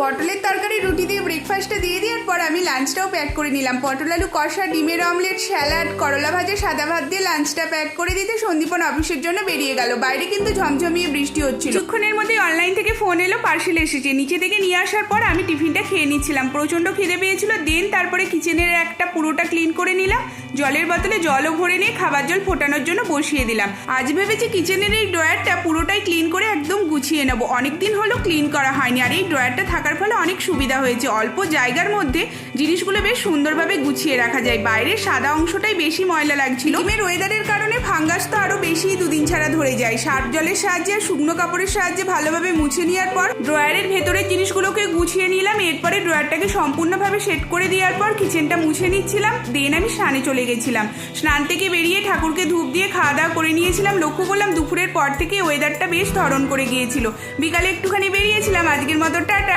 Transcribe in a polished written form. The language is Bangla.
পটলের তরকারি রুটি দিয়ে ব্রেকফাস্টটা দিয়ে দেওয়ার পর আমি লাঞ্চটাও প্যাক করে নিলাম। পটল আলু কষা, ডিমের অমলেট, স্যালাড, করলা ভাজা, সাদা ভাত দিয়ে লাঞ্চটা প্যাক করে দিতে সন্দীপন অফিসের জন্য বেরিয়ে গেল। বাইরে কিন্তু ঝমঝমিয়ে বৃষ্টি হচ্ছিল। কিছুক্ষণের মধ্যে অনলাইন থেকে ফোন এলো, পার্সেল এসেছে। নিচে থেকে নিয়ে আসার পর আমি টিফিনটা খেয়ে নিচ্ছিলাম। প্রচণ্ড খিদে পেয়েছিল। দেন তারপরে কিচেনের একটা পুরোটা ক্লিন করে নিলাম। জলের বোতলে জলও ভরে নিয়ে খাবার জল ফোটানোর জন্য বসিয়ে দিলাম। আজ ভেবেছি কিচেনের এই ড্রয়ারটা পুরোটাই ক্লিন করে একদম গুছিয়ে নেবো। অনেকদিন হলো ক্লিন করা হয়নি। আর এই ড্রয়ারটা থাকার ফলে অনেক সুবিধা হয়েছে। অল্প জায়গার মধ্যে জিনিসগুলো বেশ সুন্দরভাবে গুছিয়ে রাখা যায়। বাইরের সাদা অংশটাই বেশি ময়লা লাগছিল। সিকিমের ওয়েদারের কারণে ফাঙ্গাস তো আরো বেশি দুদিন ছাড়া ধরে যায়। সার্ফ জলের সাহায্যে আর শুকনো কাপড়ের সাহায্যে ভালোভাবে মুছে নেওয়ার পর ড্রয়ারের ভেতরের জিনিসগুলোকে গুছিয়ে নিলাম। এরপরে ড্রয়ারটাকে সম্পূর্ণভাবে সেট করে দেওয়ার পর কিচেনটা মুছে নিচ্ছিলাম। দেন আমি স্নানে চলে গেছিলাম। স্নান থেকে বেরিয়ে ঠাকুরকে ধূপ দিয়ে খাওয়া দাওয়া করে নিয়েছিলাম। লক্ষ্য করলাম দুপুরের পর থেকে ওয়েদারটা বেশ ধরন করে গিয়েছিল। বিকালে একটুখানি বেরিয়েছিলাম। আজকের মতো টাটা।